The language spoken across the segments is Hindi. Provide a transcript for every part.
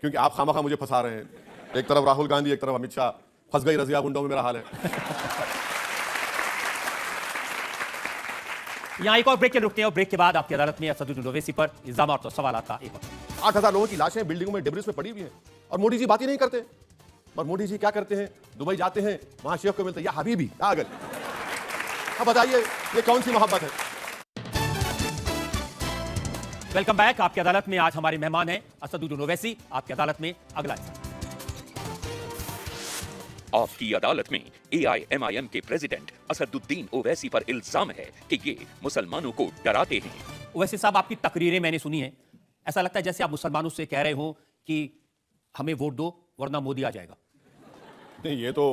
क्योंकि आप खामखा मुझे फंसा रहे हैं। एक तरफ राहुल गांधी, एक तरफ अमित शाह, फंस गई रजिया गुंडों में मेरा हाल है। यहाँ एक और ब्रेक के रुकते हैं और ब्रेक के बाद आपकी अदालत में असदुद्दीन ओवैसी पर इल्जाम और सवाल का एक 8,000 लोगों की लाशें बिल्डिंगों में डिब्रिस में पड़ी हुई हैं और मोदी जी बात ही नहीं करते। और मोदी जी क्या करते हैं, दुबई जाते हैं, वहां शेख को मिलते हैं, या हबीबी आ गए। अब बताइए ये कौन सी मोहब्बत है। Welcome back. आपकी अदालत में आज हमारे मेहमान हैं असदुद्दीन ओवैसी। आपकी अदालत में अगला हिस्सा। आपकी अदालत में AIMIM के प्रेसिडेंट असदुद्दीन ओवैसी पर इल्जाम है कि ये मुसलमानों को डराते हैं। ओवैसी साहब, आपकी तकरीरें मैंने सुनी हैं, ऐसा लगता है जैसे आप मुसलमानों से कह रहे हो कि हमें वोट दो वरना मोदी आ जाएगा। नहीं, ये तो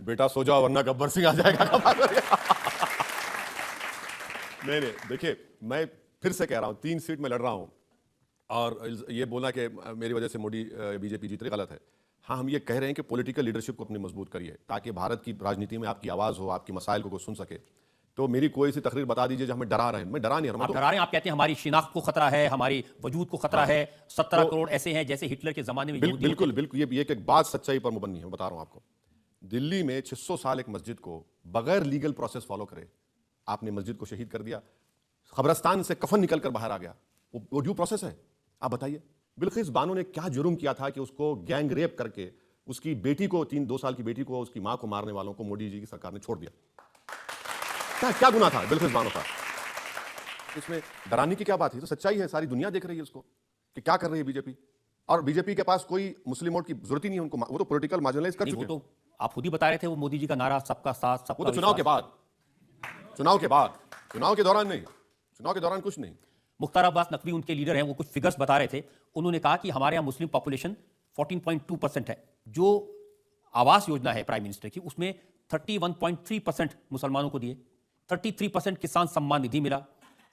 बेटा सो जाओ वरना गब्बर सिंह आ जाएगा। नहीं, देखिए मैं फिर से कह रहा हूं 3 सीट में लड़ रहा हूं और ये बोलना कि मेरी वजह से मोदी बीजेपी जीत रही, गलत है। हाँ, हम ये कह रहे हैं कि पॉलिटिकल लीडरशिप को अपनी मजबूत करिए ताकि भारत की राजनीति में आपकी आवाज हो, आपकी मसाइल को सुन सके। तो मेरी कोई सी तकरीर बता दीजिए जो हमें डरा रहे हैं। मैं डरा नहीं रहा। आप डरा रहे हैं, आप कहते हैं हमारी शिनाख्त को खतरा है, हमारी वजूद को खतरा है। 17 करोड़ ऐसे हैं जैसे हिटलर के जमाने में। बिल्कुल बिल्कुल, ये एक बात सच्चाई पर मुबन्नी है, बता रहा हूं आपको। दिल्ली में 600 साल एक मस्जिद को बगैर लीगल प्रोसेस फॉलो करे आपने मस्जिद को शहीद कर दिया। कब्रिस्तान से कफन निकल कर बाहर आ गया, वो ड्यू प्रोसेस है? आप बताइए बिल्किस बानो ने क्या जुर्म किया था कि उसको गैंग रेप करके उसकी बेटी को 2 साल की बेटी को, उसकी मां को मारने वालों को मोदी जी की सरकार ने छोड़ दिया? क्या गुनाह था बिल्किस बानो का? इसमें डराने की क्या बात है? तो सच्चाई है, सारी दुनिया देख रही है उसको कि क्या कर रही है बीजेपी। और बीजेपी के पास कोई मुस्लिम वोट की जरूरत ही नहीं है उनको, वो तो पॉलिटिकल मार्जिनलाइज कर चुके हैं। तो आप खुद ही बता रहे थे वो मोदी जी का नारा सबका साथ सबका। वो तो चुनाव के बाद, चुनाव के दौरान नहीं, चुनाव के दौरान कुछ नहीं। मुख्तार अब्बास नकवी उनके लीडर हैं, वो कुछ फिगर्स बता रहे थे। उन्होंने कहा कि हमारे यहाँ मुस्लिम पॉपुलेशन 14.2% है। जो आवास योजना है प्राइम मिनिस्टर की, उसमें 31.3% मुसलमानों को दिए, 33% किसान सम्मान निधि मिला,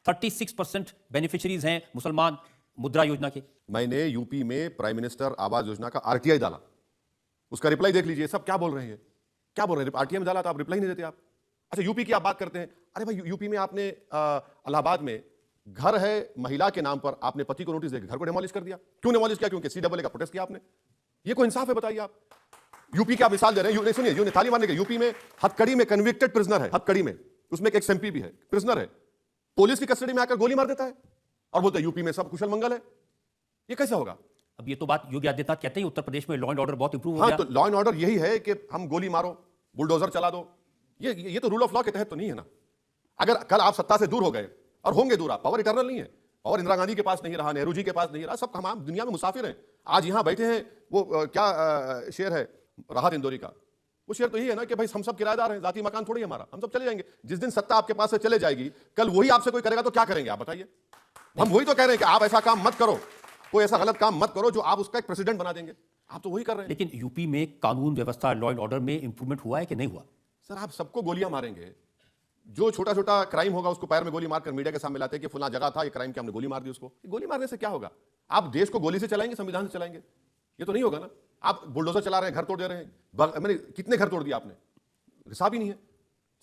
36% बेनिफिशरीज हैं मुसलमान मुद्रा योजना के। मैंने यूपी में प्राइम मिनिस्टर आवास योजना का RTI डाला, उसका रिप्लाई देख लीजिए। सब क्या बोल रहे हैं, क्या बोल रहे हैं? RTI में डाला तो आप रिप्लाई नहीं देते आप। अच्छा, यूपी की आप बात करते हैं। अरे भाई, यूपी में आपने इलाहाबाद में घर है महिला के नाम पर, आपने पति को नोटिस देकर घर को डिमोलिश कर दिया। क्यों डिमोलिश किया? क्योंकि CAA का प्रोटेस्ट किया आपने। ये कोई इंसाफ है? बताइए आप। यूपी की आप मिसाल दे रहे हैं। सुनिए, यूं ताली मारने के, यूपी में हथकड़ी में कन्विक्टेड प्रिजनर है, हथकड़ी में, उसमें एक MP भी है, प्रिजनर है, पुलिस की कस्टडी में आकर गोली मार देता है और बोलता है यूपी में सब कुशल मंगल है। ये कैसे होगा? अब ये तो बात योगी आदित्यनाथ कहते हैं उत्तर प्रदेश में लॉ एंड ऑर्डर बहुत इंप्रूव हो हाँ, गया। तो लॉ एंड ऑर्डर यही है कि हम गोली मारो, बुलडोजर चला दो। ये तो रूल ऑफ लॉ के तहत तो नहीं है ना। अगर कल आप सत्ता से दूर हो गए, और होंगे दूर, आप, पावर इटर्नल नहीं है। और इंदिरा गांधी के पास नहीं रहा, नेहरू जी के पास नहीं रहा, सब हम दुनिया में मुसाफिर हैं। आज यहां बैठे हैं, वो क्या शेर है राहत इंदौरी का, वो शेर तो यही है ना कि भाई हम सब किराएदार हैं, जाती मकान थोड़ी हमारा, हम सब चले जाएंगे। जिस दिन सत्ता आपके पास से चले जाएगी, कल वही आपसे कोई करेगा तो क्या करेंगे आप बताइए? हम वही तो कह रहे हैं कि आप ऐसा काम मत करो, कोई ऐसा गलत काम मत करो जो आप उसका एक प्रेसिडेंट बना देंगे। आप तो वही कर रहे हैं। लेकिन यूपी में कानून व्यवस्था, लॉ एंड ऑर्डर में इंप्रूवमेंट हुआ है कि नहीं हुआ? सर, आप सबको गोलियां मारेंगे, जो छोटा छोटा क्राइम होगा उसको पैर में गोली मारकर मीडिया के सामने लाते हैं कि फुला जगह था ये क्राइम, के हमने गोली मार दी उसको। गोली मारने से क्या होगा? आप देश को गोली से चलाएंगे, संविधान से चलाएंगे? ये तो नहीं होगा ना। आप बुलडोजर चला रहे हैं, घर तोड़ दे रहे हैं। मैंने कितने घर तोड़ दिए आपने? हिसाब ही नहीं है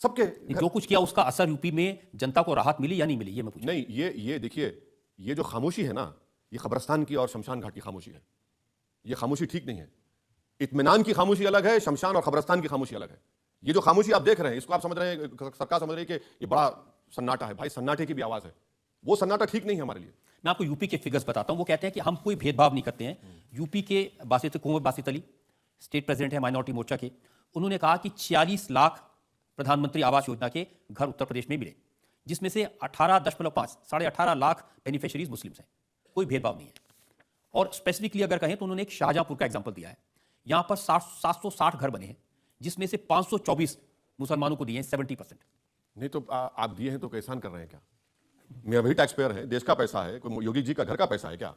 सबके। जो कुछ किया उसका असर यूपी में जनता को राहत मिली या नहीं मिली, ये मैं पूछ नहीं, ये देखिए, ये जो खामोशी है ना, ये कब्रिस्तान की और शमशान घाट की खामोशी है। ये खामोशी ठीक नहीं है। इत्मीनान की खामोशी अलग है, शमशान और कब्रिस्तान की खामोशी अलग है। ये जो खामोशी आप देख रहे हैं, इसको आप समझ रहे हैं, सरकार समझ रही है कि ये बड़ा सन्नाटा है। भाई, सन्नाटे की भी आवाज है, वो सन्नाटा ठीक नहीं है हमारे लिए। मैं आपको यूपी के फिगर्स बताता हूं। वो कहते हैं कि हम कोई भेदभाव नहीं करते हैं। यूपी के कुंवर बासित अली, स्टेट प्रेसिडेंट है माइनॉरिटी मोर्चा के, उन्होंने कहा कि 46 लाख प्रधानमंत्री आवास योजना के घर उत्तर प्रदेश में मिले, जिसमें से 18.5 18.5 लाख बेनिफिशरीज मुस्लिम्स हैं। कोई भेदभाव नहीं है। और स्पेसिफिकली अगर कहें तो उन्होंने एक शाहजहांपुर का एग्जाम्पल दिया है। यहां पर 760 घर बने हैं, जिसमें से 524 मुसलमानों को दिए हैं, 70%। नहीं तो आप दिए हैं तो एहसान कर रहे हैं क्या? मैं वही टैक्स पेयर है, देश का पैसा है। कोई योगी जी का घर का पैसा है क्या?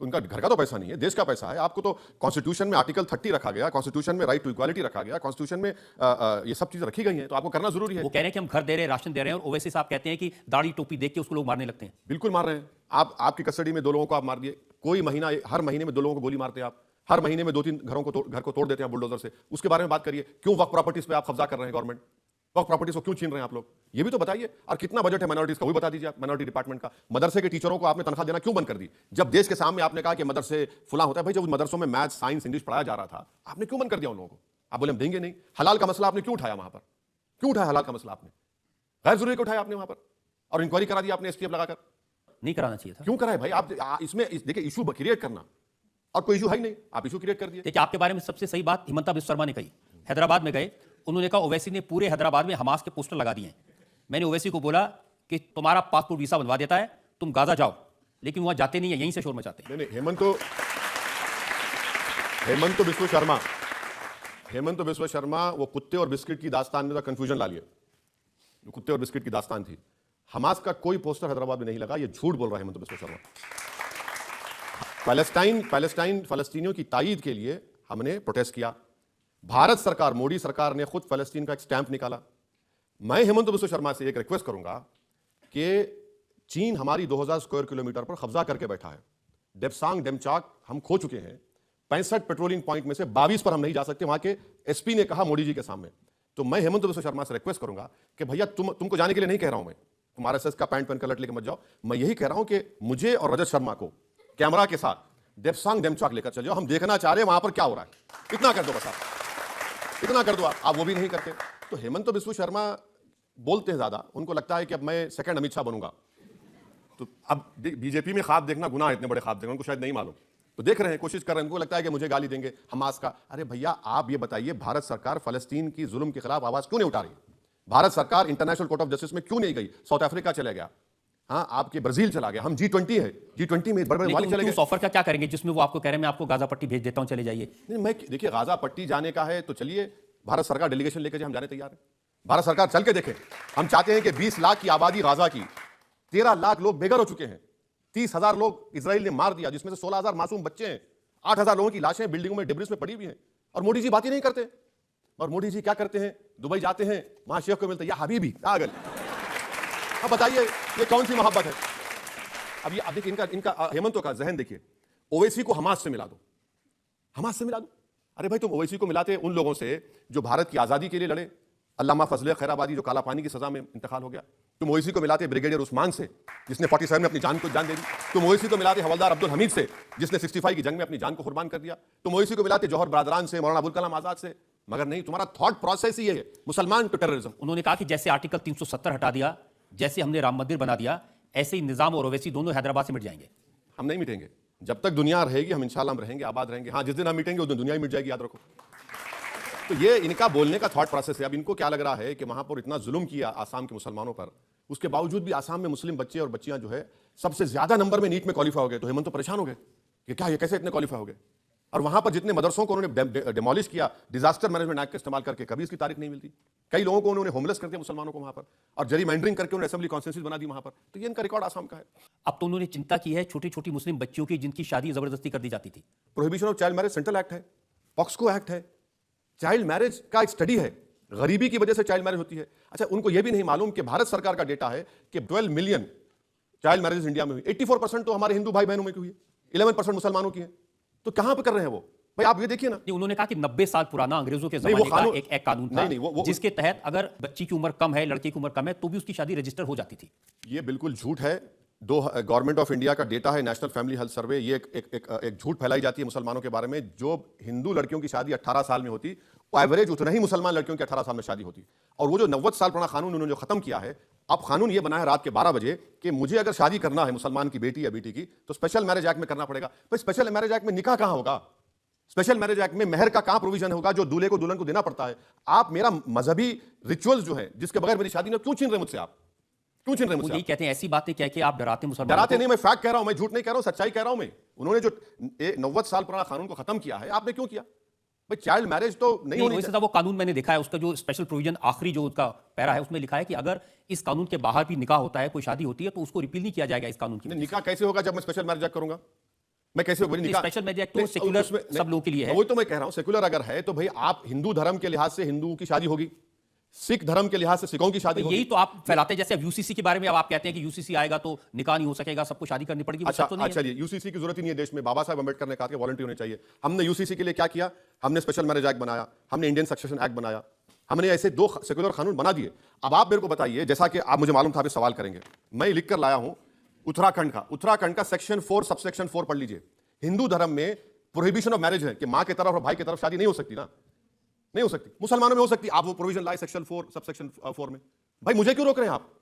उनका घर का तो पैसा नहीं है, देश का पैसा है। आपको तो कॉन्स्टिट्यूशन में आर्टिकल 30 रखा गया, कॉन्स्टिट्यूशन में राइट टू इक्वालिटी रखा गया, कॉन्स्टिट्यूशन में ये सब चीजें रखी गई हैं, तो आपको करना जरूरी है। वो कह रहे हैं कि हम घर दे रहे हैं, राशन दे रहे हैं, और ओवैसी साहब कहते हैं कि दाढ़ी टोपी देख के उसको लोग मारने लगते हैं। बिल्कुल मार रहे हैं। आपकी कस्टडी में 2 लोगों को आप मार दिए, कोई महीना, हर महीने में 2 लोगों को गोली मारते हैं आप, हर महीने में 2-3 घर को तोड़ देते हैं बुलडोजर से। उसके बारे में बात करिए। क्यों वक्फ प्रॉपर्टीज पे आप कब्जा कर रहे हैं गवर्नमेंट? वक्फ प्रॉपर्टीज को क्यों छीन रहे हैं आप लोग, ये भी तो बताइए। और कितना बजट है माइनॉरिटीज का, वो भी बता दीजिए आप, माइनॉरिटी डिपार्टमेंट का। मदरसे के टीचरों को आपने तनख्वाह देना क्यों बंद कर दी, जब देश के सामने आपने कहा कि मदरसे फुला होता है। भाई जब मदरसों में मैथ, साइंस, इंग्लिश पढ़ाया जा रहा था, आपने क्यों बंद कर दिया उन लोगों को? आप बोले हम देंगे नहीं। हलाल का मसला आपने क्यों उठाया वहां पर, क्यों उठाया हलाल का मसला आपने? गैर जरूरी को उठाया आपने वहां पर, और इंक्वायरी करा दी आपने एसटीएफ लगाकर। नहीं कराना चाहिए था। क्यों कराए भाई आप? देखिए इशू क्रिएट करना, और कोई इशू है ही नहीं, आप इशू क्रिएट कर दिए। देखिए आपके बारे में सबसे सही बात हिमंता बिस्वा शर्मा ने कही। हैदराबाद में गए, उन्होंने कहा ओवैसी ने पूरे हैदराबाद में हमास के पोस्टर लगा दिए हैं। मैंने ओवैसी को बोला कि तुम्हारा पासपोर्ट वीसा बनवा देता है, तुम गाजा जाओ, लेकिन वहां जाते नहीं है, यहीं से शोर मचाते हैं। नहीं, हेमंत बिस्वा शर्मा वो कुत्ते और बिस्किट की दास्तान में कंफ्यूजन ला लिए। कुत्ते और बिस्किट की दास्तान थी। हमास का कोई पोस्टर हैदराबाद में नहीं लगा, ये झूठ बोल रहा है हेमंत बिस्वा शर्मा। फलस्तीनियों की ताईद के लिए हमने प्रोटेस्ट किया। भारत सरकार, मोदी सरकार ने खुद फलस्तीन का एक स्टैंप निकाला। मैं हेमंत बिस्वा शर्मा से एक रिक्वेस्ट करूंगा कि चीन हमारी 2000 स्क्वायर किलोमीटर पर कब्जा करके बैठा है। डेप्सांग डेमचाक हम खो चुके हैं। 65 पेट्रोलिंग पॉइंट में से 22 पर हम नहीं जा सकते, वहां के एसपी ने कहा मोदी जी के सामने। तो मैं हेमंत बिस्वा शर्मा से रिक्वेस्ट करूंगा कि भैया तुमको जाने के लिए नहीं कह रहा हूं मैं, तुम आरएसएस का पैंट पहन कर लट लेके मत जाओ। मैं यही कह रहा हूं कि मुझे और रजत शर्मा को कैमरा के साथ डेप्सांग डेमचाक लेकर चल जाओ, हम देखना चाह रहे हैं वहां पर क्या हो रहा है। इतना कर दो बस, आप इतना कर दो। आप वो भी नहीं करते। तो हेमंत बिस्वा शर्मा बोलते हैं ज्यादा, उनको लगता है कि अब मैं सेकंड अमित शाह बनूंगा। तो अब बीजेपी में ख्वाब देखना गुनाह है, इतने बड़े ख्वाब देखना, उनको शायद नहीं मालूम, तो देख रहे हैं, कोशिश कर रहे हैं। उनको लगता है कि मुझे गाली देंगे हमास का। अरे भैया आप ये बताइए, भारत सरकार फलस्तीन की जुल्म के खिलाफ आवाज क्यों नहीं उठा रही? भारत सरकार इंटरनेशनल कोर्ट ऑफ जस्टिस में क्यों नहीं गई? साउथ अफ्रीका चले गया, हाँ आपके ब्राजील चला गया, हम G20 है, G20 में बड़े बड़े मालिक चले गए। ऑफर का क्या करेंगे जिसमें वो आपको कह रहे हैं मैं आपको गाजा पट्टी भेज देता हूं, चले जाइए? नहीं, मैं देखिए गाजा पट्टी जाने का है तो चलिए, भारत सरकार डेलीगेशन लेकर हम जाने तैयार है। भारत सरकार चल के देखे। हम चाहते हैं कि 20 लाख की आबादी गाजा की, 13 लाख लोग बेघर हो चुके हैं, 30,000 लोग इजराइल ने मार दिया, जिसमें से 16,000 मासूम बच्चे हैं, 8,000 लोगों की लाशें बिल्डिंगों में डिब्रिस में पड़ी हुई हैं, और मोदी जी बात ही नहीं करते। और मोदी जी क्या करते हैं? दुबई जाते हैं, वहां शेख को मिलते हैं, या हबीबी पागल। अब बताइए ये कौन सी मोहब्बत है? अब देखिए इनका हेमंतों का जहन देखिए, ओवैसी को हमास से मिला दो, हमास से मिला दो। अरे भाई तुम ओवैसी को मिलाते उन लोगों से जो भारत की आजादी के लिए लड़े, अल्लामा फजले खैराबादी जो काला पानी की सजा में इंतकाल हो गया। तुम ओवैसी को मिलाते ब्रिगेडियर उस्मान से, जिसने 47 में अपनी जान दे दी। तुम ओवैसी को मिलाते हवलदार अब्दुल हमीद से, जिसने 65 की जंग में अपनी जान को कुर्बान कर दिया। तुम ओवैसी को मिलाते जौहर बरादरान से, मौलाना अबुल कलाम आजाद से। मगर नहीं, तुम्हारा थॉट प्रोसेस ही है मुसलमान टू टेररिज्म। उन्होंने कहा कि जैसे आर्टिकल 370 हटा दिया, जैसे हमने राम मंदिर बना दिया, ऐसे ही निजाम और ओवैसी दोनों हैदराबाद से मिट जाएंगे। हम नहीं मिटेंगे, जब तक दुनिया रहेगी हम इंशाल्लाह हम रहेंगे, आबाद रहेंगे। हाँ, जिस दिन हम मिटेंगे उस दिन दुनिया ही मिट जाएगी, याद रखो। तो ये इनका बोलने का थॉट प्रोसेस है। अब इनको क्या लग रहा है कि वहां पर इतना जुल्म किया आसाम के मुसलमानों पर, उसके बावजूद भी आसाम में मुस्लिम बच्चे और बच्चियां जो है सबसे ज्यादा नंबर में नीट में क्वालिफाई हो गए। तो हेमंत तो परेशान हो गए कि क्या ये कैसे इतने क्वालिफाई हो गए। और वहां पर जितने मदरसों को उन्होंने डिमोलिश किया डिजास्टर मैनेजमेंट एक्ट का इस्तेमाल करके, कभी इसकी तारीख नहीं मिलती। कई लोगों को उन्होंने होमलेस कर दिया मुसलमानों को वहां पर, और जरीमैंडरिंग करके उन्होंने असेंबली कॉन्स्टिट्यूंसी बना दी वहां पर। तो ये इनका रिकॉर्ड आसाम का है। अब तो उन्होंने चिंता की है छोटी छोटी मुस्लिम बच्चियों की जिनकी शादी जबरदस्ती कर दी जाती थी। Prohibition of child marriage central act है, पॉक्सको एक्ट है, चाइल्ड मैरिज का एक स्टडी है, गरीबी की वजह से चाइल्ड मैरिज होती है। अच्छा, उनको यह भी नहीं मालूम कि भारत सरकार का डेटा है कि 12 मिलियन चाइल्ड मैरिज इंडिया में हुई, 84% तो हमारे हिंदू भाई बहनों में की हुई है, 11% मुसलमानों की है। तो कहां पर कर रहे हैं वो भाई? आप ये देखिए ना। उन्होंने कहा कि 90 साल पुराना अंग्रेजों के जमाने का एक कानून था, नहीं, जिसके तहत अगर बच्ची की उम्र कम है, लड़के की उम्र कम है, तो भी उसकी शादी रजिस्टर हो जाती थी। ये बिल्कुल झूठ है। गवर्नमेंट ऑफ इंडिया का डेटा है, नेशनल फैमिली हेल्थ सर्वे। ये एक झूठ फैलाई जाती है मुसलमानों के बारे में। जो हिंदू लड़कियों की शादी 18 साल में होती, एवरेज उतना ही मुसलमान लड़कियों की 18 साल में शादी होती। और वो जो 90 साल पुराना कानून उन्होंने जो खत्म किया है, अब कानून ये बना है रात के 12 बजे कि मुझे अगर शादी करना है मुसलमान की बेटी या बेटी की, तो स्पेशल मैरिज एक्ट में करना पड़ेगा। भाई स्पेशल मैरिज एक्ट में निकाह कहां होगा? स्पेशल मैरिज एक्ट में मेहर का कहां प्रोविजन होगा जो दूल्हे को दुल्हन को देना पड़ता है? आप मेरा मजहबी रिचुअल्स जो है जिसके बगैर मेरी शादी नहीं, क्यों छीन रहे मुझसे? आप क्यों छीन रहे मुझसे? यही कहते हैं, ऐसी बातें कह के आप डराते मुसलमान। डराते नहीं, मैं फैक्ट कह रहा हूं, मैं झूठ नहीं कह रहा हूं, सच्चाई कह रहा हूं मैं। उन्होंने जो 90 साल पुराना कानून को खत्म किया है, आपने क्यों किया? भाई चाइल्ड मैरिज तो नहीं होनी चाहिए। वो कानून मैंने देखा है, उसका जो स्पेशल प्रोविजन आखिरी जो उसका पैरा है उसमें लिखा है कि अगर इस कानून के बाहर भी निकाह होता है, कोई शादी होती है, तो उसको रिपील नहीं किया जाएगा इस कानून की। निकाह कैसे होगा जब मैं स्पेशल मैरिज एक्ट करूंगा? मैं कैसे स्पेशल मैरिज एक्ट तो सेक्युलर सब लोगों के लिए है। वही तो मैं कह रहा हूं, सेक्युलर अगर है तो भाई आप हिंदू धर्म के लिहाज से हिंदुओं की शादी होगी, सिख धर्म के लिहाज से सिखों की शादी होगी। यही तो आप फैलाते हैं। जैसे अब यूसीसी के बारे में अब आप कहते हैं कि यूसीसी आएगा तो निकाह नहीं हो सकेगा, सबको शादी करनी पड़ेगी। अच्छा, चलिए यूसीसी की जरूरत ही नहीं है देश में। बाबा साहब अम्बेडकर ने कहा कि वॉलंटियर होने चाहिए। हमने यूसीसी के लिए क्या किया? हमने स्पेशल मैरिज एक्ट बनाया, हमने इंडियन सक्सेशन एक्ट बनाया, हमने ऐसे 2 सेक्युलर कानून बना दिए। अब आप मेरे को बताइए, जैसा कि आप मुझे मालूम था आप सवाल करेंगे, मैं लिख कर लाया हूं उत्तराखंड का सेक्शन 4 सबसेक्शन 4 पढ़ लीजिए। हिंदू धर्म में प्रोहिबिशन ऑफ मैरिज है कि मां के तरफ और भाई के तरफ शादी नहीं हो सकती ना, नहीं हो सकती। मुसलमानों में हो सकती, आप वो प्रोविजन लाए सेक्शन 4 सबसेक्शन 4 में। भाई मुझे क्यों रोक रहे हैं आप?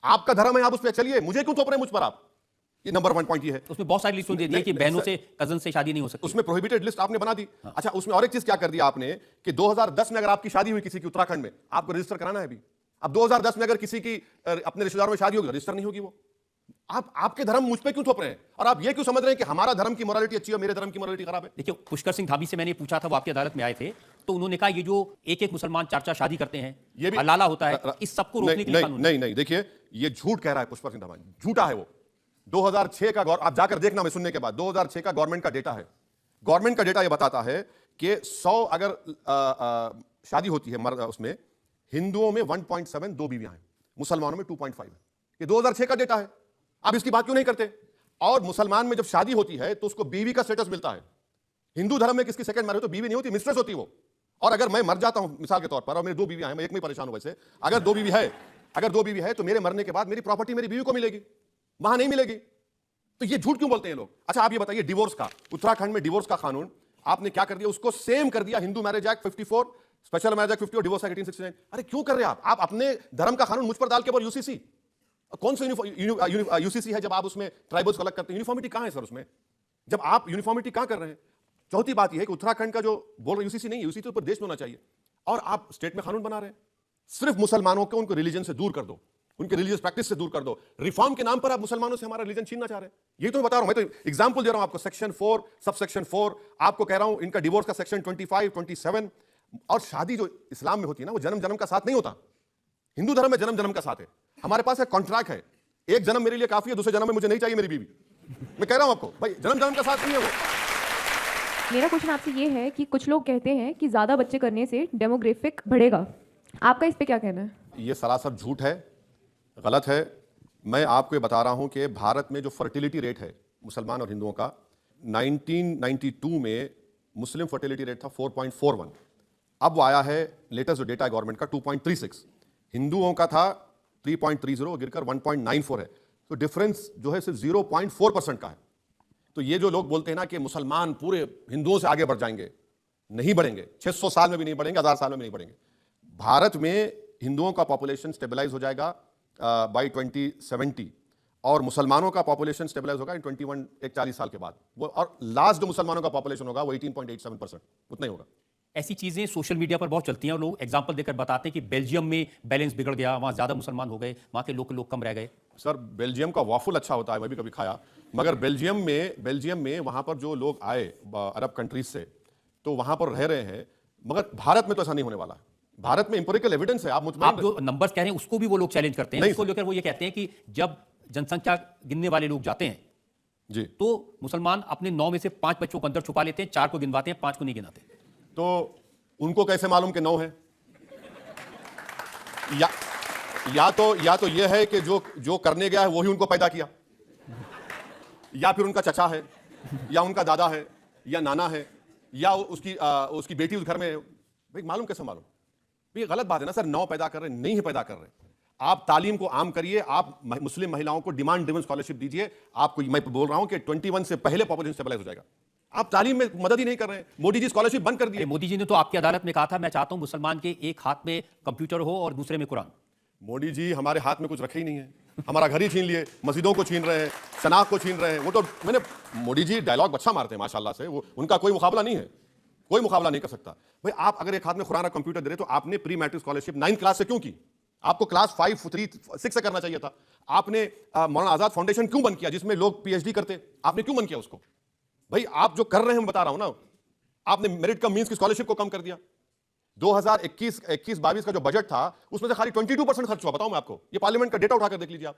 आपका धर्म है, आप उस पर चलिए, मुझे क्यों थोप रहे हैं मुझ पर आप? ये नंबर 1 पॉइंट ये है। उसमें बहुत सारी लिस्ट दे दी है कि बहनों से, कजन से शादी नहीं हो सकती। उसमें प्रोहिबिटेड लिस्ट आपने बना दी। अच्छा, उसमें और एक चीज क्या कर दिया आपने कि 2010 में अगर आपकी शादी हुई किसी की उत्तराखंड में, आपको रजिस्टर कराना है अभी। अब 2010 में अगर किसी की अपने रिश्तेदारों में शादी होगी, रजिस्टर नहीं होगी वो। आपके धर्म मुझ पे क्यों थोप रहे हैं? और आप ये क्यों समझ रहे हैं कि हमारा धर्म की मोरालिटी अच्छी है, मेरे धर्म की मोरालिटी खराब है? देखिए, पुष्कर सिंह धामी से मैंने पूछा था, वो आपकी अदालत में आए थे, तो उन्होंने कहा ये जो एक मुसलमान 4 शादी करते हैं, ये भी हलाला होता है, इस सबको रोकने के लिए कानून नहीं, देखिए ये झूठ कह रहा है पुष्कर सिंह धामी, झूठा है वो। 2006 का आप जाकर देखना, मैं सुनने के बाद 2006 का गवर्नमेंट का डेटा है। गवर्नमेंट का डेटा ये बताता है कि 100 अगर शादी होती है उसमें हिंदुओं में 1.7 2 बीवियां हैं, मुसलमानों में 2.5 है। ये 2006 का डेटा है। आप इसकी बात क्यों नहीं करते? और मुसलमान में जब शादी होती है तो उसको बीवी का स्टेटस मिलता है। हिंदू धर्म में किसकी सेकंड मैरिज तो बीवी नहीं होती, मिस्ट्रेस होती वो। और अगर मैं मर जाता हूं मिसाल के तौर पर, और मेरी 2 बीवियां हैं, मैं एक में परेशान हूं वैसे, अगर 2 बीवी है तो मेरे मरने के बाद मेरी प्रॉपर्टी मेरी बीवी को मिलेगी, वहां नहीं मिलेगी। तो ये झूठ क्यों बोलते हैं लोग? अच्छा, आप ये बताइए, डिवोर्स का, उत्तराखंड में डिवोर्स का कानून आपने क्या कर दिया? उसको सेम कर दिया Hindu marriage act 54, special marriage act 50 और डिवोर्स एक्ट 1869। अरे क्यों कर रहे हैं आप अपने धर्म का कानून मुझ पर डाल के बोल यूसीसी। कौन सा यूसीसी है जब आप उसमें ट्राइबल्स को अलग करते हैं? यूनिफॉर्मिटी कहां है सर उसमें? जब आप यूनिफॉर्मिटी कहां कर रहे हैं? चौथी बात यह है कि उत्तराखंड का जो बोल रहे यूसीसी नहीं है, यूसीसी तो ऊपर देश में होना चाहिए, और आप स्टेट में कानून बना रहे हैं। सिर्फ मुसलमानों को उनको रिलीजन से दूर कर दो, उनके रिलीजियस प्रैक्टिस से दूर कर दो। रिफॉर्म के नाम पर आप मुसलमानों से हमारा रिलीजन छीनना चाह रहे हैं। ये तो मैं बता रहा हूं, मैं तो एग्जांपल दे रहा हूं आपको। सेक्शन 4 सबसेक्शन 4 आपको कह रहा हूं, इनका डिवोर्स का सेक्शन 25 27। और शादी जो इस्लाम में होती है ना, वो जन्म जन्म का साथ नहीं होता। हिंदू धर्म में जन्म जन्म का साथ है। हमारे पास एक कॉन्ट्रैक्ट है, एक जन्म मेरे लिए काफी है, दूसरे जन्म में मुझे नहीं चाहिए मेरी बीवी। मैं कह रहा हूं आपको, भाई जन्म जन्म का साथ नहीं है वो। मेरा क्वेश्चन आपसे ये है कि कुछ लोग कहते हैं कि ज्यादा बच्चे करने से डेमोग्राफिक बढ़ेगा, आपका इस पे क्या कहना है? ये सरासर झूठ है, गलत है। मैं आपको ये बता रहा हूं कि भारत में जो फर्टिलिटी रेट है मुसलमान और हिंदुओं का, 1992 में मुस्लिम फर्टिलिटी रेट था 4.41, अब वो आया है लेटेस्ट जो डेटा है गवर्नमेंट का 2.36। हिंदुओं का था 3.30, गिरकर 1.94 है। तो डिफरेंस जो है सिर्फ 0.4% का है। तो ये जो लोग बोलते हैं ना कि मुसलमान पूरे हिंदुओं से आगे बढ़ जाएंगे, नहीं बढ़ेंगे। 600 साल में भी नहीं बढ़ेंगे, 1000 साल में भी नहीं बढ़ेंगे। भारत में हिंदुओं का पॉपुलेशन स्टेबलाइज हो जाएगा बाय 2070, और मुसलमानों का पॉपुलेशन स्टेबलाइज होगा इन 40 साल के बाद। वो और लास्ट जो मुसलमानों का पॉपुलेशन होगा वो 18.87%, उतना ही होगा। ऐसी चीजें सोशल मीडिया पर बहुत चलती हैं और लोग एग्जांपल देकर बताते हैं कि बेल्जियम में बैलेंस बिगड़ गया, वहां ज्यादा मुसलमान हो गए, वहां के लोग कम रह गए। सर बेल्जियम का वाफुल अच्छा होता है, मैं भी कभी खाया, मगर बेल्जियम में वहां पर जो लोग आए अरब कंट्रीज से, तो वहां पर रह रहे हैं, मगर भारत में तो ऐसा नहीं होने वाला है। भारत में इंपेरिकल एविडेंस है। आप जो नंबर्स कह रहे हैं उसको भी वो लोग चैलेंज करते हैं। उसको लेकर वो ये कहते हैं कि जब जनसंख्या गिनने वाले लोग जाते हैं जी, तो मुसलमान अपने 9 में से 5 बच्चों को अंदर छुपा लेते हैं, 4 को गिनवाते हैं, 5 को नहीं गिनाते। तो उनको कैसे मालूम कि 9 है? या तो यह है कि जो करने गया है वही उनको पैदा किया, या फिर उनका चचा है, या उनका दादा है, या नाना है, या उसकी बेटी उस घर में है। भाई मालूम कैसे मालूम? ये गलत बात है ना सर। 9 पैदा कर रहे हैं, नहीं है पैदा कर रहे। आप तालीम को आम करिए, आप मुस्लिम महिलाओं को डिमांड ड्रिवन स्कॉलरशिप दीजिए। आपको मैं बोल रहा हूं कि 21 से पहले पॉपुलेशन स्टेबलाइज हो जाएगा। आप तालीम में मदद ही नहीं कर रहे हैं। मोदी जी स्कॉलरशिप बंद कर दिए। मोदी जी ने तो आपकी अदालत में कहा था, मैं चाहता हूं मुसलमान के एक हाथ में कंप्यूटर हो और दूसरे में कुरान। मोदी जी हमारे हाथ में कुछ रखे ही नहीं है, हमारा घर ही छीन लिए, मस्जिदों को छीन रहे हैं, शनाख्त को छीन रहे हैं। वो तो मोदी जी डायलॉग अच्छा मारते हैं माशाल्लाह से, वो उनका कोई मुकाबला नहीं है, कोई मुकाबला नहीं कर सकता। भाई आप अगर एक हाथ में कुरान और कंप्यूटर दे रहे तो आपने pre matric scholarship 9th class से क्यों की? आपको क्लास 5, 3, 6 से करना चाहिए था। आपने मौलाना आजाद फाउंडेशन क्यों बंद किया जिसमें लोग पीएचडी करते? आपने क्यों बंद किया उसको? भाई आप जो कर रहे हैं मैं बता रहा हूं ना, आपने मेरिट कम मींस की स्कॉलरशिप को कम कर दिया। 2021-22 का जो बजट था उसमें से खाली 22% खर्च हुआ। बताऊं मैं आपको, ये पार्लियामेंट का डेटा उठाकर देख लीजिए आप।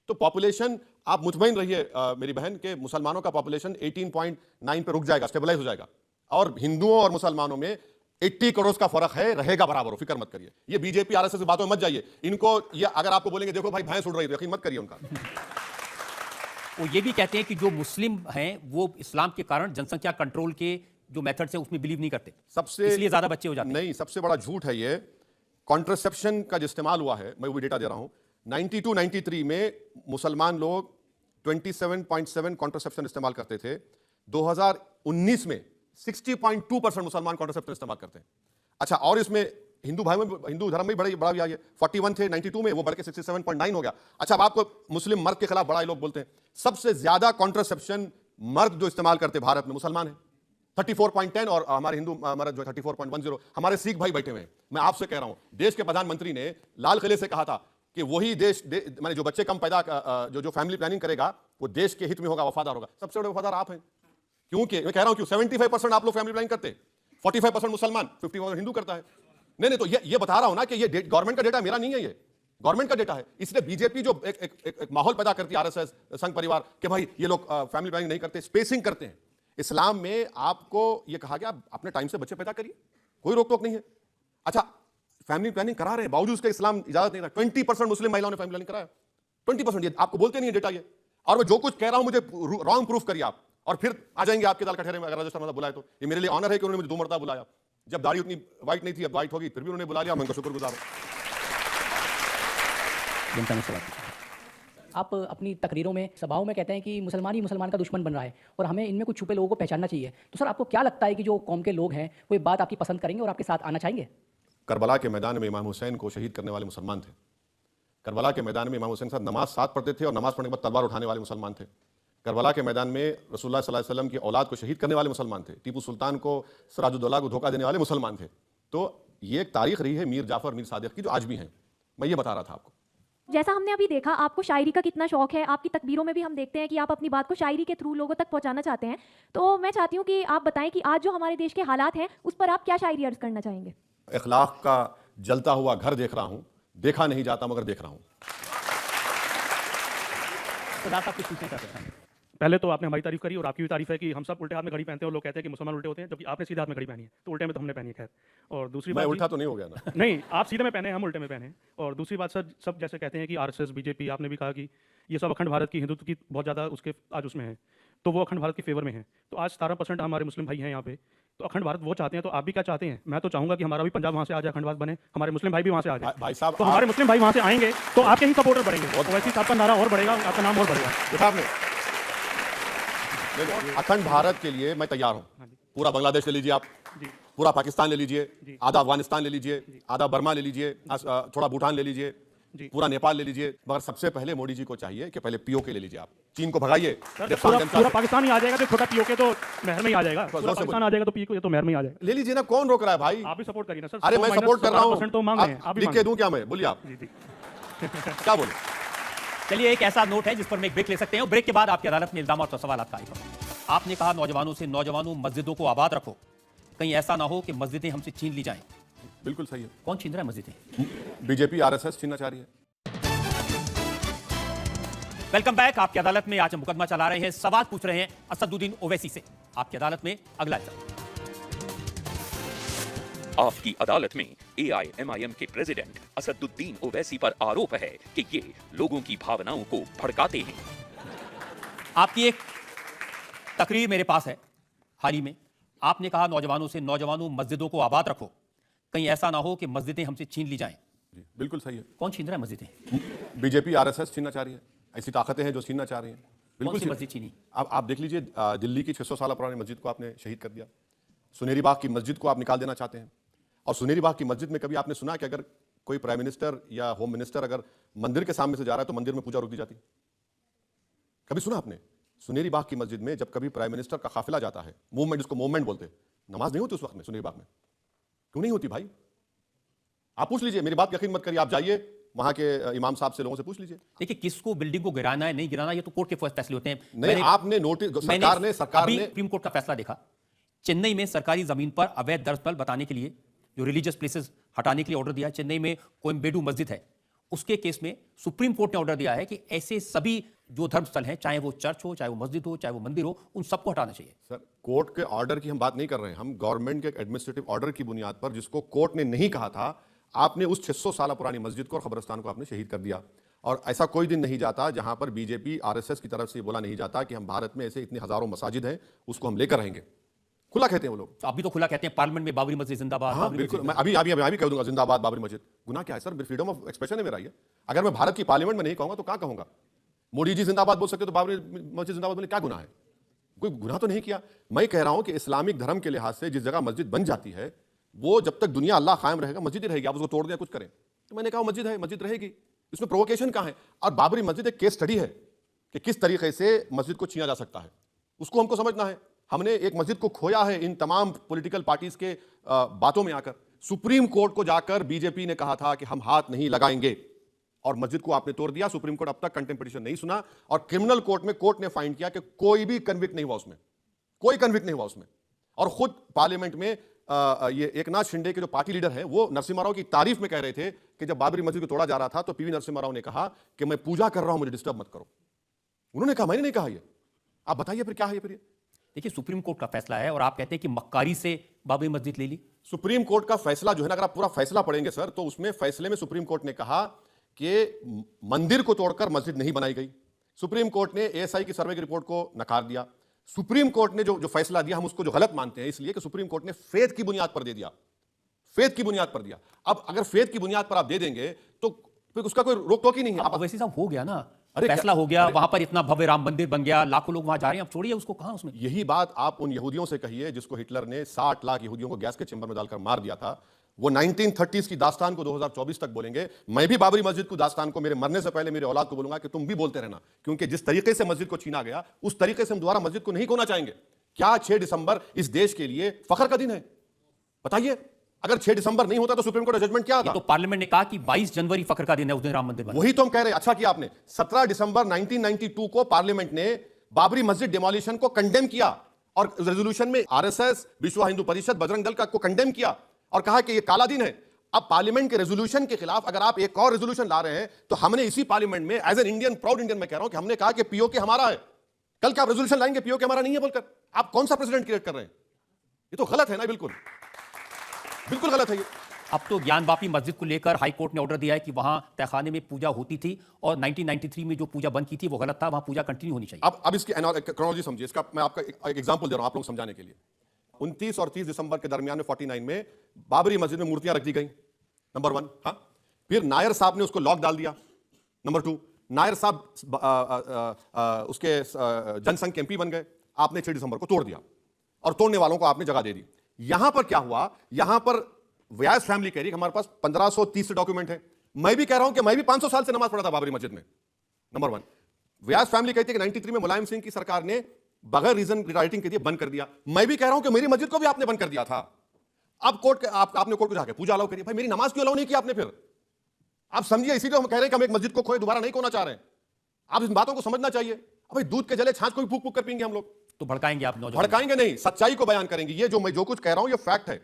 तो पॉपुलेशन, आप मुतमईन रहिए मेरी बहन के मुसलमानों का पॉपुलेशन 18.9 पे रुक जाएगा, स्टेबलाइज हो जाएगा। और हिंदुओं और मुसलमानों में 80 करोड़ का फर्क है, रहेगा बराबर, फिक्र मत करिए। ये बीजेपी आरएसएस की बातों में मत जाइए। इनको ये अगर आपको बोलेंगे देखो भाई भैंस उड़ रही है, यकीन मत करिए उनका। वो ये भी कहते हैं कि जो मुस्लिम हैं वो इस्लाम के कारण जनसंख्या कंट्रोल के जो मेथड है उसमें बिलीव नहीं करते, इसलिए ज्यादा बच्चे हो जाते हैं। नहीं, सबसे बड़ा झूठ है ये कॉन्ट्रसेप्शन का जो इस्तेमाल हुआ है, मैं वो भी डेटा दे रहा हूं, 92-93 में मुसलमान लोग 27.7 कॉन्ट्रसेप्शन इस्तेमाल करते थे। 2019 में 60.2% मुसलमान कॉन्ट्रसेप्शन इस्तेमाल करते हैं। अच्छा, और इसमें हिंदू भाई में, हिंदू धर्म में बड़ा भी आ गया। 41 थे 92 में, वो बढ़ के 67.9 हो गया। अच्छा, अब आपको मुस्लिम मर्द के खिलाफ बड़ा लोग बोलते हैं। सबसे ज्यादा कॉन्ट्रसेप्शन मर्द जो इस्तेमाल करते भारत में मुसलमान है 34.10, और हमारे हिंदू मर्द जो 34.10। हमारे सिख भाई बैठे हुए हैं। मैं आपसे कह रहा हूं, देश के प्रधानमंत्री ने लाल किले से कहा था कि वही देश मैंने जो बच्चे कम पैदा जो फैमिली प्लानिंग करेगा वो देश के हित में होगा, वफादार होगा। सबसे बड़े वफादार आप हैं। क्योंकि मैं कह रहा हूं क्यों 75% आप लोग फैमिली प्लानिंग करते, 45% मुसलमान, 50% हिंदू करता है। नहीं तो ये बता रहा हूं ना कि ये गवर्नमेंट का डेटा मेरा नहीं है, ये गवर्नमेंट का डेटा है। इसलिए बीजेपी जो एक माहौल पैदा करती है, आरएसएस संघ परिवार के भाई ये लोग फैमिली प्लानिंग नहीं करते, स्पेसिंग करते हैं। इस्लाम में आपको ये कहा गया अपने टाइम से बच्चे पैदा करिए, कोई रोक टोक नहीं है। अच्छा, फैमिली प्लानिंग करा रहे हैं, बावजूद उसका इस्लाम इजाजत नहीं रहा। 20% मुस्लिम महिलाओं ने फैमिली प्लानिंग कराया, 20%। ये आपको बोलते नहीं है डेटा ये। और मैं जो कुछ कह रहा हूं मुझे रॉन्ग प्रूफ करिए आप, और फिर आ जाएंगे आपके दाल कठहरे में। अगर राजस्थान में बुलाए तो ये मेरे लिए ऑनर है कि उन्होंने मुझे 2 मरतबा बुलाया। जब दाढ़ी उतनी वाइट नहीं थी, अब वाइट होगी, फिर भी उन्होंने बुला लिया, मैं उनका शुक्रगुजार हूं। जनता ने सवाल पूछा। आप अपनी तकरीरों में, सभाओं में कहते हैं कि मुसलमान ही मुसलमान का दुश्मन बन रहा है और हमें इनमें कुछ छुपे लोगों को पहचानना चाहिए। तो सर, आपको क्या लगता है कि जो कौम के लोग हैं वो ये बात आपकी पसंद करेंगे और आपके साथ आना चाहेंगे? करबला के मैदान में इमाम हुसैन को शहीद करने वाले मुसलमान थे। करबला के मैदान में इमाम हुसैन के साथ नमाज साथ पढ़ते थे और नमाज पढ़ने के बाद तलवार उठाने वाले मुसलमान थे। करबला के मैदान में रसूलुल्लाह सल्लल्लाहु अलैहि वसल्लम की औलाद को शहीद करने वाले मुसलमान थे। टीपू सुल्तान को, सिराजुद्दौला को धोखा देने वाले मुसलमान थे। तो ये एक तारीख रही है मीर जाफर, मीर सादिक की, जो आज भी हैं। मैं ये बता रहा था आपको। जैसा हमने अभी देखा, आपको शायरी का कितना शौक है। आपकी तकबीरों में भी हम देखते हैं कि आप अपनी बात को शायरी के थ्रू लोगों तक पहुंचाना चाहते हैं। तो मैं चाहती हूँ कि आप बताएं कि आज जो हमारे देश के हालात हैं उस पर आप क्या शायरी अर्ज करना चाहेंगे? इखलाक का जलता हुआ घर देख रहा हूं, देखा नहीं जाता मगर देख रहा हूं। सरदार साहब कुछ पूछना चाहते हैं? पहले तो आपने हमारी तारीफ करी और आपकी भी तारीफ है कि हम सब उल्टे हाथ में घड़ी पहनते हैं और लोग कहते हैं कि मुसलमान उल्टे होते हैं, जबकि आपने सीधे हाथ में घड़ी पहनी है। तो उल्टे में तो हमने पहनी है, खैर। और दूसरी मैं बात, उल्टा तो नहीं हो गया ना? नहीं, आप सीधे में पहने हैं, हम उल्टे में पहने हैं। और दूसरी बात सर, सब जैसे कहते हैं कि आरएसएस, बीजेपी, आपने भी कहा कि ये सब अखंड भारत की, हिंदुत्व की बहुत ज़्यादा उसके आज उसमें है, तो वो अखंड भारत के फेवर में है। तो आज 17% हमारे मुस्लिम भाई हैं यहाँ पे, तो अखंड भारत वो चाहते हैं, तो आप भी क्या चाहते हैं? मैं तो चाहूंगा कि हमारा भी पंजाब वहाँ से आ जाए, अखंड भारत बने, हमारे मुस्लिम भाई भी वहाँ से आ जाए। भाई साहब, तो हमारे मुस्लिम भाई वहाँ से आएंगे तो आपके ही सपोर्टर बढ़ेंगे, तो वैसे ही आपका नारा और बढ़ेगा, आपका नाम और बढ़ेगा। अखंड भारत के लिए मैं तैयार हूं। पूरा बांग्लादेश ले लीजिए आप, पूरा पाकिस्तान ले लीजिए, आधा अफगानिस्तान ले लीजिए, आधा बर्मा ले लीजिए, थोड़ा भूटान ले लीजिए, पूरा नेपाल ले लीजिए। मगर सबसे पहले मोदी जी को चाहिए कि पहले पीओके ले लीजिए आप। चीन को भगाइए, पूरा पाकिस्तान ही आ जाएगा तो छोटा पीओके तो महर में ही आ जाएगा। पूरा पाकिस्तान आ जाएगा तो पीओके तो महर में ही आ जाएगा। ले लीजिए ना, कौन रोक रहा है भाई? आप भी सपोर्ट करिए ना सर। अरे मैं सपोर्ट कर रहा हूं, तो मांग रहे हैं, आप भी लिख के दूं क्या मैं? बोलिए आप क्या बोले? चलिए, एक ऐसा नोट है जिस पर मैं एक ब्रेक ले सकते हैं और ब्रेक के बाद आपकी अदालत में इल्जाम और सवाल का आएगा। आपने कहा नौजवानों से, नौजवानों मस्जिदों को आबाद रखो, कहीं ऐसा ना हो कि मस्जिदें हमसे छीन ली जाएं। बिल्कुल सही है। कौन छीन रहा है मस्जिदें? बीजेपी, आरएसएस छीनना चाह रही है। Welcome back. आपकी अदालत में आज हम मुकदमा चला रहे हैं, सवाल पूछ रहे हैं असदुद्दीन ओवैसी से। आपकी अदालत में अगला एग्जाम। आपकी अदालत में एआईएमआईएम के प्रेसिडेंट असदुद्दीन ओवैसी पर आरोप है कि ये लोगों की भावनाओं को भड़काते हैं। आपकी एक तकरीर मेरे पास है हाल ही में। आपने कहा नौजवानों से, नौजवानों मस्जिदों को आबाद रखो, कहीं ऐसा ना हो कि मस्जिदें हमसे छीन ली जाएं। जी, बिल्कुल सही है। कौन छीन रहा है मस्जिदें? बीजेपी, आरएसएस छीनना चाह रही है। ऐसी ताकतें हैं जो छीनना चाह रही हैं। कौन सी मस्जिद छीनी? अब आप देख लीजिए, दिल्ली की 600 साल पुरानी मस्जिद को आपने शहीद कर दिया। सुनहरी बाग की मस्जिद को आप निकाल देना चाहते हैं। और सुनहरी बाग की मस्जिद में कभी आपने सुना कि अगर कोई प्राइम मिनिस्टर या होम मिनिस्टर अगर मंदिर के सामने से जा रहा है तो मंदिर में पूजा रोक दी जाती? कभी सुना आपने? सुनहरी बाग की मस्जिद में जब कभी प्राइम मिनिस्टर का काफिला जाता है, मूवमेंट, जिसको मूवमेंट बोलते हैं, नमाज नहीं होती उस वक्त में सुनहरी बाग में? क्यों नहीं होती भाई? आप पूछ लीजिए, मेरी बात यकीन मत करिए, आप जाइए वहां के इमाम साहब से, लोगों से पूछ लीजिए। देखिए, किसको बिल्डिंग को गिराना है, नहीं गिराना, ये तो कोर्ट के फैसले होते हैं। नहीं, आपने नोटिस, सरकार ने सुप्रीम कोर्ट का फैसला देखा। चेन्नई में सरकारी जमीन पर अवैध दरअसल बताने के लिए, जो रिलीजियस प्लेसेस हटाने के लिए ऑर्डर दिया है। चेन्नई में कोयम्बेडू मस्जिद है, उसके केस में सुप्रीम कोर्ट ने ऑर्डर दिया है कि ऐसे सभी जो धर्मस्थल हैं, चाहे वो चर्च हो, चाहे वो मस्जिद हो, चाहे वो मंदिर हो, उन सबको हटाना चाहिए। सर, कोर्ट के ऑर्डर की हम बात नहीं कर रहे हैं, हम गवर्नमेंट के एडमिनिस्ट्रेटिव ऑर्डर की बुनियाद पर, जिसको कोर्ट ने नहीं कहा था, आपने उस 600 साल पुरानी मस्जिद को और कब्रिस्तान को आपने शहीद कर दिया। और ऐसा कोई दिन नहीं जाता जहां पर बीजेपी, आरएसएस की तरफ से बोला नहीं जाता कि हम भारत में ऐसे इतने हजारों मसाजिद हैं, उसको हम लेकर रहेंगे। खुला कहते हैं वो लोग। तो अभी तो खुला कहते हैं पार्लियामेंट में बाबरी मस्जिद जिंदाबाद, हाँ बाबरी बिल्कुल, मस्जिद मैं अभी कह दूंगा जिंदाबाद बाबरी मस्जिद। गुनाह क्या है सर? फ्रीडम ऑफ एक्सप्रेशन है मेरा ये। अगर मैं भारत की पार्लियामेंट में नहीं कहूंगा तो कहां कहूंगा? मोदी जी जिंदाबाद बोल सकते तो बाबरी मस्जिद जिंदाबाद बोले क्या गुनाह है? कोई गुनाह तो नहीं किया। मैं कह रहा हूं कि इस्लामिक धर्म के लिहाज से जिस जगह मस्जिद बन जाती है, वो जब तक दुनिया अल्लाह कायम रहेगा मस्जिद ही रहेगी। आप उसको तोड़ दें, कुछ करें, तो मैंने कहा मस्जिद है, मस्जिद रहेगी। इसमें प्रोवोकेशन कहां है? और बाबरी मस्जिद एक केस स्टडी है कि किस तरीके से मस्जिद को छीना जा सकता है, उसको हमको समझना है। हमने एक मस्जिद को खोया है इन तमाम पॉलिटिकल पार्टीज के बातों में आकर। सुप्रीम कोर्ट को जाकर बीजेपी ने कहा था कि हम हाथ नहीं लगाएंगे, और मस्जिद को आपने तोड़ दिया। सुप्रीम कोर्ट अब तक कंटेम्प्ट पिटीशन नहीं सुना, और क्रिमिनल कोर्ट में कोर्ट ने फाइंड किया कि कोई भी कन्विक्ट नहीं हुआ उसमें, कोई कन्विक्ट नहीं हुआ उसमें। और खुद पार्लियामेंट में ये एकनाथ शिंदे के जो पार्टी लीडर है, वो नरसिम्हा राव की तारीफ में कह रहे थे कि जब बाबरी मस्जिद को तोड़ा जा रहा था तो पीवी नरसिम्हा राव ने कहा कि मैं पूजा कर रहा हूं, मुझे डिस्टर्ब मत करो। उन्होंने कहा मैंने नहीं कहा ये। आप बताइए फिर क्या है? फिर देखिए सुप्रीम कोर्ट का फैसला है और आप कहते हैं कि मक्कारी से बाबरी मस्जिद ले ली। सुप्रीम कोर्ट का फैसला जो है ना, अगर आप पूरा फैसला पढ़ेंगे सर, तो उसमें फैसले में सुप्रीम कोर्ट ने कहा कि मंदिर को तोड़कर मस्जिद नहीं बनाई गई। सुप्रीम कोर्ट ने एएसआई की सर्वे की रिपोर्ट को नकार दिया। सुप्रीम कोर्ट ने जो फैसला दिया, हम उसको जो गलत मानते हैं, इसलिए कि सुप्रीम कोर्ट ने फेथ की बुनियाद पर दे दिया, फेथ की बुनियाद पर दिया। अब अगर फेथ की बुनियाद पर आप दे देंगे तो फिर उसका कोई रोक टोक ही नहीं है। अब वैसे साहब हो गया ना, अरे फैसला हो गया, वहां पर इतना भव्य राम मंदिर बन गया, लाखों लोग वहां जा रहे हैं, अब छोड़िए उसको, कहां उसमें। यही बात आप उन यहूदियों से कहिए जिसको हिटलर ने 60 लाख यहूदियों को गैस के चेंबर में डालकर मार दिया था। वो 1930s की दास्तान को 2024 तक बोलेंगे। मैं भी बाबरी मस्जिद की दास्तान को मेरे मरने से पहले मेरे औलाद को बोलूंगा कि तुम भी बोलते रहना, क्योंकि जिस तरीके से मस्जिद को छीना गया, उस तरीके से हम दोबारा मस्जिद को नहीं खोना चाहेंगे। क्या 6 दिसंबर इस देश के लिए फख्र का दिन है? बताइए, अगर 6 दिसंबर नहीं होता तो सुप्रीम कोर्ट का जजमेंट क्या था? तो पार्लियामेंट ने कहा कि 22 जनवरी फख्र का दिन है, उस दिन राम मंदिर बना। वही तो हम कह रहे हैं। अच्छा किया आपने, 17 दिसंबर 1992 को पार्लियामेंट ने बाबरी मस्जिद डिमोलिशन को कंडेम किया, और रेजोल्यूशन में आरएसएस, विश्व हिंदू परिषद, बजरंग दल का को कंडेम किया और कहा कि यह काला दिन है। अब पार्लियामेंट के रेजोल्यूशन के खिलाफ अगर आप एक और रेजोल्यूशन ला रहे हैं, तो हमने इसी पार्लियामेंट में as an Indian, proud Indian मैं कह रहा हूं कि हमने कहा कि पीओके हमारा है। कल क्या आप रेजोल्यूशन लाएंगे पीओके हमारा नहीं है बोलकर? आप कौन सा प्रेसिडेंट क्रिएट कर रहे हैं? ये तो गलत है ना, बिल्कुल बिल्कुल गलत है ये। अब तो ज्ञानवापी मस्जिद को लेकर हाई कोर्ट ने ऑर्डर दिया है कि वहां तहखाने में पूजा होती थी, और 1993 में जो पूजा बंद की थी वो गलत था, वहां पूजा कंटिन्यू होनी चाहिए। अब इसकी क्रोनोलॉजी समझिए। इसका मैं आपका एक एग्जांपल दे रहा हूं आप लोग समझाने के लिए। 29 और 30 दिसंबर के दरमियान में 49 में बाबरी मस्जिद में मूर्तियां रख दी गई, नंबर 1। हाँ, फिर नायर साहब ने उसको लॉक डाल दिया, नंबर 2। नायर साहब उसके जनसंघ के एमपी बन गए। आपने 6 दिसंबर को तोड़ दिया, और तोड़ने वालों को आपने जगह दे दी। यहां पर क्या हुआ? यहां पर व्यास फैमिली कह रही है हमारे पास 1530 से डॉक्यूमेंट है। मैं भी कह रहा हूं कि मैं भी 500 साल से नमाज पढ़ा था बाबरी मस्जिद में, नंबर 1। व्यास फैमिली कहती है कि 93 में मुलायम सिंह की सरकार ने बगैर रीजन राइटिंग के दिए बंद कर दिया। मैं भी कह रहा हूं कि मेरी मस्जिद को भी आपने बंद कर दिया था। अब कोर्ट आपने कोर्ट को जाके पूजा अलाउ करी, भाई मेरी नमाज क्यों अलाउ नहीं किया आपने? फिर आप समझिए, इसीलिए हम कह रहे हैं कि हम एक मस्जिद को खोए, दोबारा नहीं खोना चाह रहे हैं। आप इन बातों को समझना चाहिए। भाई दूध के जले छाछ को भी फूक फूक कर पीएंगे हम लोग? तो भड़काएंगे आप नौजवान? भड़काएंगे नहीं, सच्चाई को बयान करेंगे। ये जो मैं जो कुछ कह रहा हूं ये फैक्ट है,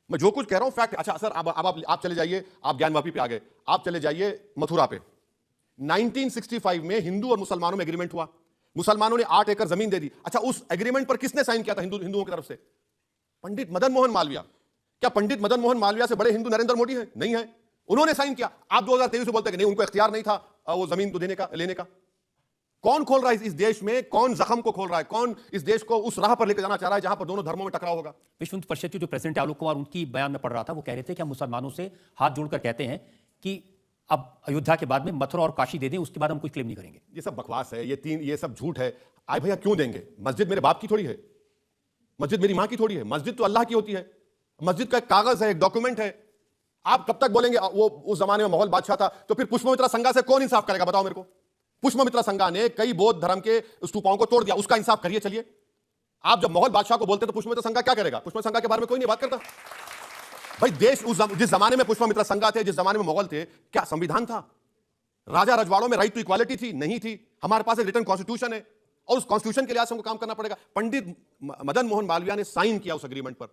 मैं जो कुछ कह रहा हूं फैक्ट है। अच्छा सर, अब आप चले जाइए, आप ज्ञानवापी पे आ गए, आप चले जाइए मथुरा पे। 1965 में हिंदू और मुसलमानों में एग्रीमेंट हुआ, मुसलमानों ने 8 एकड़ जमीन दे दी। अच्छा, उस एग्रीमेंट पर किसने साइन किया था हिंदुओं की तरफ से? पंडित मदन मोहन मालवीय। क्या पंडित मदन मोहन मालवीय से बड़े हिंदू नरेंद्र मोदी हैं? नहीं है, उन्होंने साइन किया। आप 2023 में बोलते हैं कि नहीं, उनको इख्तियार नहीं था वो जमीन को देने का, लेने का। कौन खोल रहा है इस देश में? कौन जख्म को खोल रहा है? कौन इस देश को उस राह पर लेकर जाना चाह रहा है जहां पर दोनों धर्मों में टकराव होगा? विश्व हिंदू परिषद के जो प्रेसिडेंट आलोक कुमार, उनकी बयान में पढ़ रहा था, वो कह रहे थे कि हम मुसलमानों से हाथ जोड़कर कहते हैं कि अब अयोध्या के बाद में मथुरा और काशी दे दें, उसके बाद हम कुछ क्लेम नहीं करेंगे। ये सब बकवास है, ये सब झूठ है। आए भैया क्यों देंगे? मस्जिद मेरे बाप की थोड़ी है, मस्जिद मेरी मां की थोड़ी है, मस्जिद तो अल्लाह की होती है। मस्जिद का एक कागज है, एक डॉक्यूमेंट है। आप कब तक बोलेंगे वो उस जमाने में मुगल बादशाह था? तो फिर पुष्पमित्रा संघा से कौन इंसाफ करेगा? बताओ मेरे को। पुष्पमित्रा संघा ने कई बौद्ध धर्म के स्तूपों को तोड़ दिया, उसका इंसाफ करिए। चलिए, आप जब मुगल बादशाह को बोलते तो पुष्पमित्रा संघा क्या करेगा? पुष्पमित्रा संघा के बारे में कोई नहीं बात करता। भाई देश जिस जमाने में पुष्पमित्रा संघा थे, जिस जमाने में मुगल थे, क्या संविधान था? राजा रजवाड़ों में राइट टू इक्वालिटी थी? नहीं थी। हमारे पास एक रिटन कॉन्स्टिट्यूशन है, और उस कॉन्स्टिट्यूशन के लिहाज से हमको काम करना पड़ेगा। पंडित मदन मोहन मालवीय ने साइन किया उस एग्रीमेंट पर,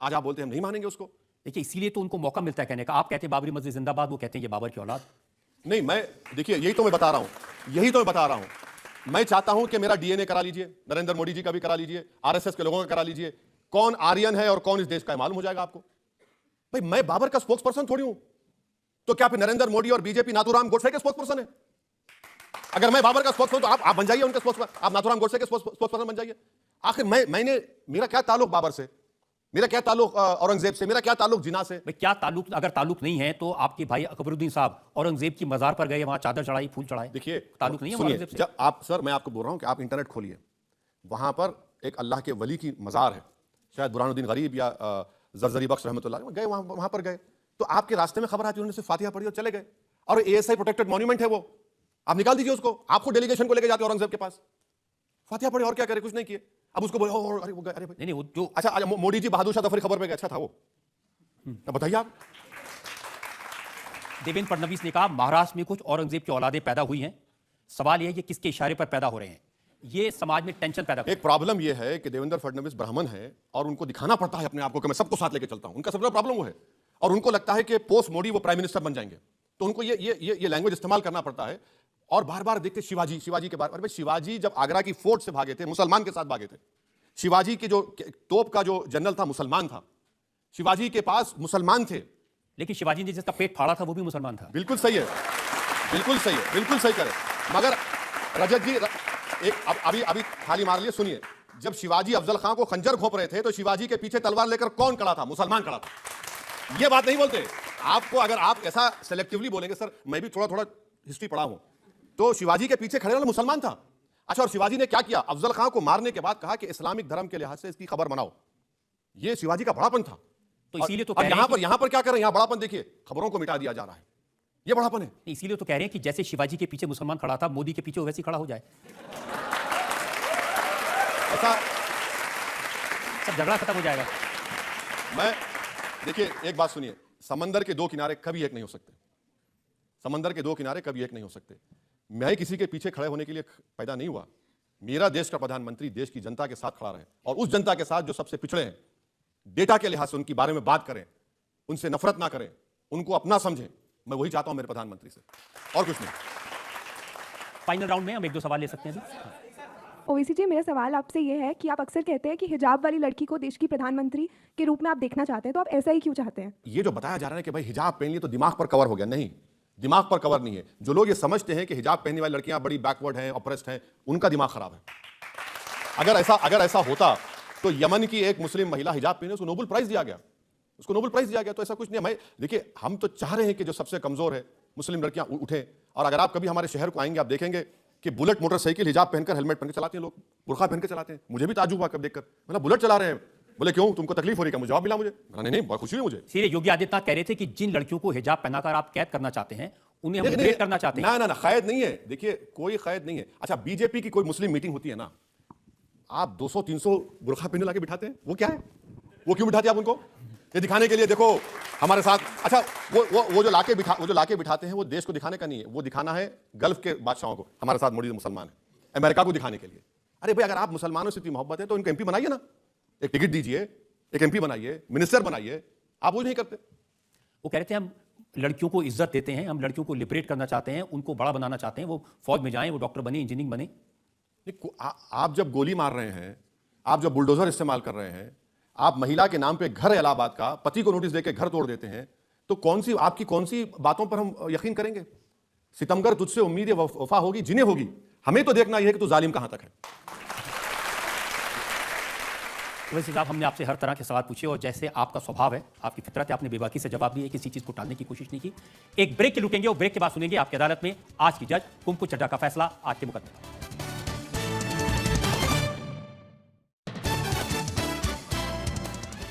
आज आप बोलते हैं हम नहीं मानेंगे उसको। देखिए, इसीलिए तो उनको मौका मिलता है कहने का। आप कहते हैं बाबरी मस्जिद जिंदाबाद, वो कहते हैं ये बाबर की औलाद। नहीं, मैं देखिए यही तो मैं बता रहा हूं, मैं चाहता हूं कि मेरा डीएनए करा लीजिए, नरेंद्र मोदी जी का भी करा लीजिए, आरएसएस के लोगों का करा लीजिए। कौन आर्यन है और कौन इस देश का है मालूम हो जाएगा आपको। भाई मैं बाबर का स्पोक्स पर्सन थोड़ी हूं, तो क्या फिर नरेंद्र मोदी और बीजेपी नाथूराम गोडसे के स्पोक्स पर्सन है? अगर मैं बाबर का स्पोक्सपर्सन तो आप बन जाइए उनके स्पोक्सपर्सन, आप नाथुराम गोडसे के स्पोक्सपर्सन बन जाइए। आखिर मेरा क्या ताल्लुक बाबर से, मेरा क्या ताल्लुक औरंगजेब से, मेरा क्या ताल्लुक जिना से? भाई क्या ताल्लुक, अगर ताल्लुक नहीं है तो आपके भाई अकबरुद्दीन साहब औरंगजेब की मजार पर गए, वहां चादर चढ़ाई, फूल चढ़ाए। देखिए ताल्लुक नहीं है सुनिए, औरंगजेब से। जब आप सर, मैं आपको बोल रहा हूं कि आप इंटरनेट खोलिए, वहां पर एक अल्लाह के वली की मजार है, शायद बुरहानुद्दीन गरीब या जरजरी बख्श रहमतुल्लाह गए, वहां पर गए तो आपके रास्ते में खबर आती, उन्होंने सिर्फ फातिहा पढ़ी और चले गए। और ASI प्रोटेक्टेड मॉन्यूमेंट है वो, आप निकाल दीजिए उसको। आपको डेलीगेशन को लेकर जाते औरंगजेब के पास, फातिहा पढ़ी और क्या करे, कुछ नहीं किए। अब उसको बोले अरे वो गए, अरे भाई नहीं, वो जो अच्छा मोदी जी बहादुर शाह जफरी खबर पे गए, अच्छा था वो, अब बताइए आप। देवेंद्र फडणवीस ने कहा महाराष्ट्र में कुछ औरंगजेब की औलादें पैदा हुई हैं, सवाल यह है कि किसके इशारे पर पैदा हो रहे हैं। ये समाज में टेंशन पैदा एक प्रॉब्लम यह है कि देवेंद्र फडणवीस ब्राह्मण है और उनको दिखाना पड़ता है अपने आप को कि मैं सबको साथ लेके चलता हूं, उनका सबसे बड़ा प्रॉब्लम वो है। और उनको लगता है कि पोस्ट मोदी वो प्राइम मिनिस्टर बन जाएंगे, तो उनको ये लैंग्वेज इस्तेमाल करना पड़ता है। और बार बार देखते शिवाजी के बारे में, शिवाजी जब आगरा की फोर्ट से भागे थे, मुसलमान के साथ भागे थे। शिवाजी के जो तोप का जो जनरल था मुसलमान था, शिवाजी के पास मुसलमान थे। लेकिन शिवाजी ने जिसका पेट फाड़ा था वो भी मुसलमान था। बिल्कुल सही है, बिल्कुल सही है, बिल्कुल सही करे। मगर रजत जी एक अभी थाली मार लिए, सुनिए। जब शिवाजी अफजल खां को खंजर घोंप रहे थे तो शिवाजी के पीछे तलवार लेकर कौन खड़ा था? मुसलमान खड़ा था। ये बात नहीं बोलते आपको। अगर आप ऐसा सेलेक्टिवली बोलेंगे, सर मैं भी थोड़ा थोड़ा हिस्ट्री पढ़ा हूं, तो शिवाजी के पीछे खड़े वाला मुसलमान था। अच्छा, और शिवाजी ने क्या किया? अफजल खां को मारने के बाद कहा कि इस्लामिक धर्म के लिहाज से इसकी खबर बनाओ। ये शिवाजी का बड़ापन था। तो इसीलिए तो अब यहां पर क्या कर रहे हैं? यहां बड़ापन देखिए, खबरों को मिटा दिया जा रहा है, ये बड़ापन है। इसीलिए तो कह रहे हैं कि जैसे शिवाजी के पीछे मुसलमान खड़ा था, मोदी के पीछे वैसे ही खड़ा हो जाए। ऐसा सब झगड़ा खत्म हो जाएगा। मैं देखिए, एक बात सुनिए, समंदर के दो किनारे कभी एक नहीं हो सकते। समंदर के दो किनारे कभी एक नहीं हो सकते। मैं किसी के पीछे खड़े होने के लिए पैदा नहीं हुआ। मेरा देश का प्रधानमंत्री देश की जनता के साथ खड़ा रहे, और उस जनता के साथ जो सबसे पिछड़े हैं, डेटा के लिहाज से उनके बारे में बात करें, उनसे नफरत ना करें, उनको अपना समझें। मैं वही चाहता हूं मेरे प्रधानमंत्री से, और कुछ नहीं। फाइनल राउंड में हम एक दो सवाल ले सकते हैं अभी। ओवैसी जी, मेरा सवाल आपसे ये है कि आप अक्सर कहते हैं कि हिजाब वाली लड़की को देश की प्रधानमंत्री के रूप में आप देखना चाहते हैं, तो आप ऐसा ही क्यों चाहते हैं? ये जो बताया जा रहा है कि भाई हिजाब पहन ली तो दिमाग पर कवर हो गया, नहीं, दिमाग पर कवर नहीं है। जो लोग ये समझते हैं कि हिजाब पहनने वाली लड़कियां बड़ी बैकवर्ड हैं, ऑप्रेस्ड हैं, उनका दिमाग खराब है। अगर ऐसा होता तो यमन की एक मुस्लिम महिला हिजाब पहने, उसको नोबेल प्राइज दिया गया, उसको नोबेल प्राइज दिया गया। तो ऐसा कुछ नहीं है। देखिए, हम तो चाह रहे हैं कि जो सबसे कमजोर है मुस्लिम लड़कियां उठे। और अगर आप कभी हमारे शहर को आएंगे, आप देखेंगे कि बुलेट मोटरसाइकिल हिजाब पहनकर, हेलमेट पहनकर चलाते हैं लोग, बुर्खा पहन के चलाते हैं। मुझे भी ताज्जुब हुआ कब देखकर, मतलब बुलेट चला रहे हैं। बोले क्यों, तुमको तकलीफ हो रही है? मुझे जवाब मिला, मुझे नहीं, बहुत खुशी हुई मुझे। सीधे योगी आदित्यनाथ कह रहे थे कि जिन लड़कियों को हिजाब पहनाकर आप कैद करना चाहते हैं, उन्हें हम लिबरेट करना चाहते हैं। ना, कैद नहीं है। देखिए, कोई कैद नहीं है। अच्छा, बीजेपी की कोई मुस्लिम मीटिंग होती है ना, आप 200-300 बुर्खा पहने लाके बिठाते हैं, वो क्या है? वो क्यों बिठाते हैं आप उनको? ये दिखाने के लिए, देखो हमारे साथ। अच्छा, वो जो लाके बिठाते हैं, वो देश को दिखाने का नहीं है, वो दिखाना है गल्फ के बादशाहों को हमारे साथ मोदी मुसलमान है, अमेरिका को दिखाने के लिए। अरे भाई, अगर आप मुसलमानों से इतनी मोहब्बत है तो इनको एमपी बनाइए ना, एक टिकट दीजिए, एक एमपी बनाइए, मिनिस्टर बनाइए। आप वो नहीं करते। वो कह रहे थे हम लड़कियों को इज्जत देते हैं, हम लड़कियों को लिबरेट करना चाहते हैं, उनको बड़ा बनाना चाहते हैं, वो फौज में जाएं, वो डॉक्टर बने, इंजीनियरिंग बने। आप जब गोली मार रहे हैं, आप जब बुलडोजर इस्तेमाल कर रहे हैं, आप महिला के नाम पे घर है इलाहाबाद का, पति को नोटिस देकर घर तोड़ देते हैं, तो आपकी कौन सी बातों पर हम यकीन करेंगे? सितमगर तुझसे उम्मीद वफा होगी जिन्हें होगी, हमें तो देखना यह है कि तू जालिम कहां तक है। वैसे साहब, हमने आपसे हर तरह के सवाल पूछे और जैसे आपका स्वभाव है, आपकी फितरत है, आपने बेबाकी से जवाब दिए, किसी चीज को टालने की कोशिश नहीं की। एक ब्रेक के लुटेंगे और ब्रेक के बाद सुनेंगे आपकी अदालत में आज की जज कुमकुम चड्ढा का फैसला आज के मुकदमे।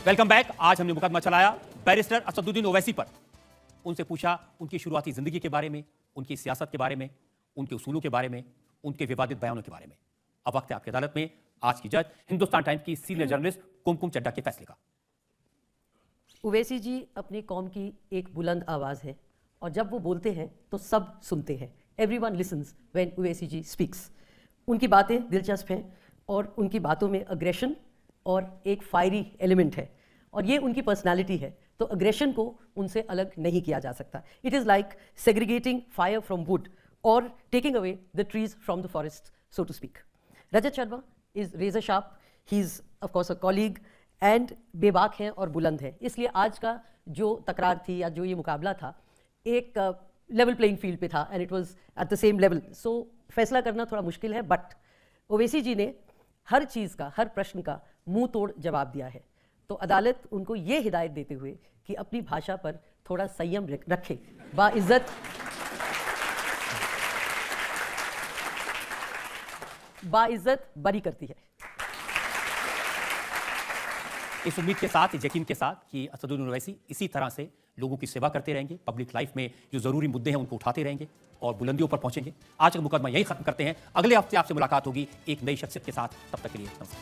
Welcome back. आज हमने मुकदमा चलाया बैरिस्टर असदुद्दीन ओवैसी पर। उनसे पूछा उनकी शुरुआती जिंदगी के बारे में, उनकी सियासत के बारे में, उनके उसूलों के बारे में, उनके विवादित बयानों के बारे में। अब वक्त है आपकी अदालत में आज की जज हिंदुस्तान टाइम्स की सीनियर जर्नलिस्ट कुमकुम चड्ढा के फैसले का। ओवैसी जी अपनी कौम की एक बुलंद आवाज़ है और जब वो बोलते हैं तो सब सुनते हैं। Everyone listens when Owaisi ji speaks. उनकी बातें दिलचस्प हैं और उनकी बातों में अग्रेशन और एक फायरी एलिमेंट है और ये उनकी पर्सनालिटी है, तो अग्रेशन को उनसे अलग नहीं किया जा सकता। It is like segregating fire from wood और taking away the trees from the forest, so to speak. Rajat Sharma is razor sharp, he is of course a colleague and बेबाक हैं और बुलंद हैं। इसलिए आज का जो तकरार थी या जो ये मुकाबला था, एक लेवल प्लेइंग फील्ड पे था and it was at the same level. So फैसला करना थोड़ा मुश्किल है, बट ओवैसी जी ने हर चीज़ का, हर प्रश्न का मुंह तोड़ जवाब दिया है। तो अदालत उनको ये हिदायत देते हुए कि अपनी भाषा पर थोड़ा संयम रखें, बाइज्जत बरी करती है। इस उम्मीद के साथ, इस यकीन के साथ कि असदुद्दीन ओवैसी इसी तरह से लोगों की सेवा करते रहेंगे, पब्लिक लाइफ में जो ज़रूरी मुद्दे हैं उनको उठाते रहेंगे और बुलंदियों पर पहुंचेंगे। आज का मुकदमा यही खत्म करते हैं। अगले हफ्ते आपसे मुलाकात होगी एक नई शख्सियत के साथ। तब तक के लिए नमस्कार।